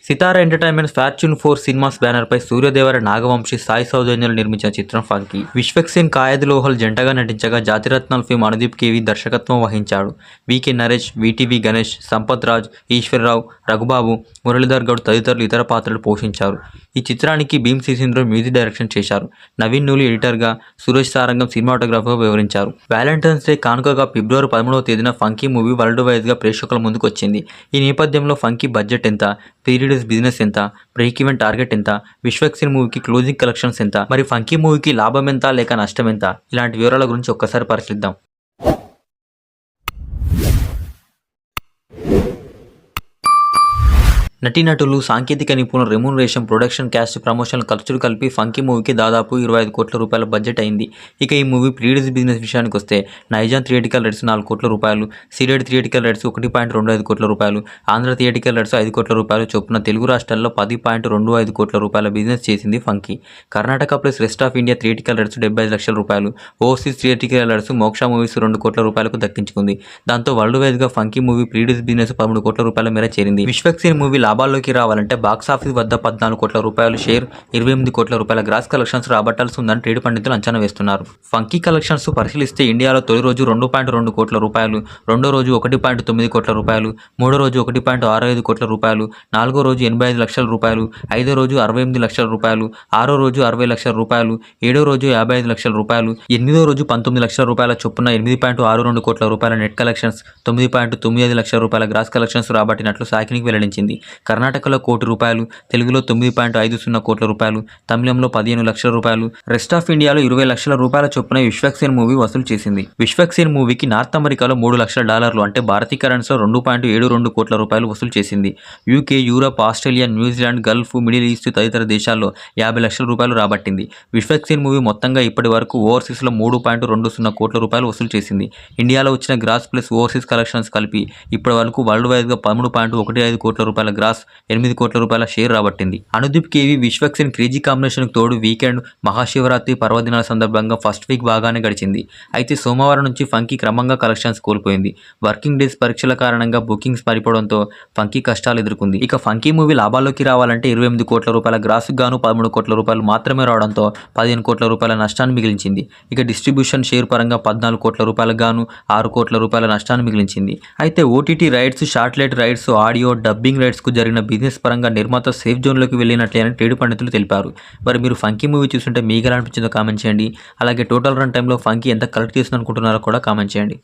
సితారా entertainment fortune 4 cinemas banner పై సూర్యదేవర, నాగవంశీ, సాయి సౌజన్యాలు నిర్మించిన చిత్రం funky. Vishwaksen, కాయద్ లోహల్ జంటగా నటించగా జాతిరత్నాల ఫిల్మ్ అనుదీప్ కేవి దర్శకత్వం వహించాడు. వికే నరేష్, విటివి గణేష్, సంపత్ రాజ్, ఈశ్వర్రావు, రఘుబాబు, మురళీధర్ గౌడ్ తదితరులు ఇతర పాత్రలు పోషించారు. ఈ చిత్రానికి భీమ్ సిసింద్రో మ్యూజిక్ డైరెక్షన్ చేశారు. నవీన్ నూలి ఎడిటర్గా, సురేష్ సారంగం సినిమాటోగ్రాఫర్గా వివరించారు. వ్యాలంటైన్స్ డే కానుకగా ఫిబ్రవరి 13వ తేదీన ఫంకీ మూవీ వరల్డ్ వైడ్గా ప్రేక్షకుల ముందుకు వచ్చింది. ఈ నేపథ్యంలో ఫంకీ బడ్జెట్ ఎంత, పీరియడ్ బిజినెస్ ఎంత, బ్రేక్ ఈవెన్ టార్గెట్ ఎంత, విశ్వక్సేన్ మూవీకి క్లోజింగ్ కలెక్షన్స్ ఎంత, మరి ఫంకీ మూవీకి లాభం ఎంత లేక నష్టం ఎంత, ఇలాంటి వివరాల గురించి ఒక్కసారి పరిశీలిద్దాం. నటీనటులు, సాంకేతిక నిపుణుల రెమ్యూనరేషన్, ప్రొడక్షన్ క్యాస్ట్, ప్రమోషన్ ఖర్చులు కలిపి ఫంకీ మూవీకి దాదాపు 25 కోట్ల రూపాయల బడ్జెట్ అయింది. ఇక ఈ మూవీ ప్రీరిలీజ్ బిజినెస్ విషయానికి వస్తే నైజాం థియేటికల్ రైట్స్ 4 కోట్ల రూపాయలు, సీడెడ్ థియేటికల్ రైట్స్ 1.25 కోట్ల రూపాయలు, ఆంధ్ర థియేటికల్ రైట్స్ 5 కోట్ల రూపాయలు చొప్పున తెలుగు రాష్ట్రాల్లో 10.25 కోట్ల రూపాయల బిజినెస్ చేసింది funky. Karnataka plus rest of India theatrical rights 75 లక్షల రూపాయలు, ఓవర్సీస్ థియేటికల్ రైట్స్ మోక్ష మూవీస్ 2 కోట్ల రూపాయలకు దక్కించుకుంది. దాంతో వరల్డ్ వైడ్గా ఫంకీ మూవీ ప్రీరిలీజ్ బిజినెస్ 13 కోట్ల రూపాయల మేర చేరింది. విశ్వక్సేన్ మూవీ లాభాల్లోకి రావాలంటే బాక్సాఫీస్ వద్ద 14 కోట్ల రూపాయలు షేర్, 28 కోట్ల రూపాయల గ్రాస్ కలెక్షన్స్ రాబట్టాల్సి ఉందని ట్రేడ్ పండితులు అంచనా వేస్తున్నారు. ఫంకీ కలెక్షన్స్ పరిశీలిస్తే ఇండియాలో తొలి రోజు 2.2 కోట్ల రూపాయలు, రెండో రోజు 1.9 కోట్ల రూపాయలు, మూడో రోజు 1.65 కోట్ల రూపాయలు, నాలుగో రోజు 85 లక్షల రూపాయలు, ఐదో రోజు 68 లక్షల రూపాయలు, ఆరో రోజు 60 లక్షల రూపాయలు, ఏడో రోజు 55 లక్షల రూపాయలు, ఎనిమిదో రోజు 19 లక్షల రూపాయల చొప్పున 8.62 కోట్ల రూపాయల నెట్ కలెక్షన్స్, 9.95 లక్షల రూపాయల గ్రాస్ కలెక్షన్స్ రాబట్టినట్లు సాకినికి వెల్లడించింది. కర్ణాటకలో కోటి రూపాయలు, తెలుగులో 9.50 కోట్ల రూపాయలు, తమిళంలో 15 లక్షల రూపాయలు, రెస్ట్ ఆఫ్ ఇండియాలో 20 లక్షల రూపాయల చొప్పున విశ్వక్సేన్ మూవీ వసూలు చేసింది. విశ్వక్సేన్ మూవీకి నార్త్ అమెరికాలో $3 లక్షల అంటే భారతీయ కరెన్సీలో 2.72 కోట్ల రూపాయలు వసూలు చేసింది. UK, Europe, Australia, New Zealand, Gulf, middle east తదితర దేశాల్లో 50 లక్షల రూపాయలు రాబట్టింది. విశ్వక్సేన్ మూవీ మొత్తంగా ఇప్పటి వరకు ఓవర్సీస్లో 3.20 కోట్ల రూపాయలు వసూలు చేసింది. ఇండియాలో వచ్చిన గ్రాస్ ప్లస్ ఓవర్సీస్ కలెక్షన్స్ కలిపి ఇప్పటి వరకు వరల్డ్ వైడ్గా 13.15 కోట్ల రూపాయల గ్రాస్, 8 కోట్ల రూపాయల షేర్ రాబట్టింది. అనుదీప్ కేవి, విశ్వక్సేన్ క్రేజీ కాంబినేషన్ తోడు వీకెండ్, మహాశివరాత్రి, పర్వదినాల సందర్భంగా ఫస్ట్ వీక్ బాగానే గడిచింది. అయితే సోమవారం నుంచి ఫంకీ క్రమంగా కలెక్షన్స్ కోల్పోయింది. వర్కింగ్ డేస్ పరీక్షల కారణంగా బుకింగ్స్ పడిపోవడంతో ఫంకీ కష్టాలు ఎదుర్కొంది. ఇక ఫంకీ మూవీ లాభాల్లోకి రావాలంటే 28 కోట్ల రూపాయల గ్రాస్ గాను 13 కోట్ల రూపాయలు మాత్రమే రావడంతో 15 కోట్ల రూపాయల నష్టాన్ని మిగిలించింది. ఇక డిస్ట్రిబ్యూషన్ షేర్ పరంగా 14 కోట్ల రూపాయలకు గాను 6 కోట్ల రూపాయల నష్టాన్ని మిగిలించింది. అయితే OTT rights, satellite rights, audio, dubbing రైట్స్కు జరిగిన బిజినెస్ పరంగా నిర్మాత సేఫ్ జోన్లోకి వెళ్ళినట్లే అని ట్రేడ్ పండితులు తెలిపారు. మరి మీరు ఫంకీ మూవీ చూస్తుంటే మీకు ఎలా అనిపించిందో కామెంట్ చేయండి. అలాగే టోటల్ రన్ టైంలో ఫంకీ ఎంత కలెక్ట్ చేస్తుంది అనుకుంటున్నారో కూడా కామెంట్ చేయండి.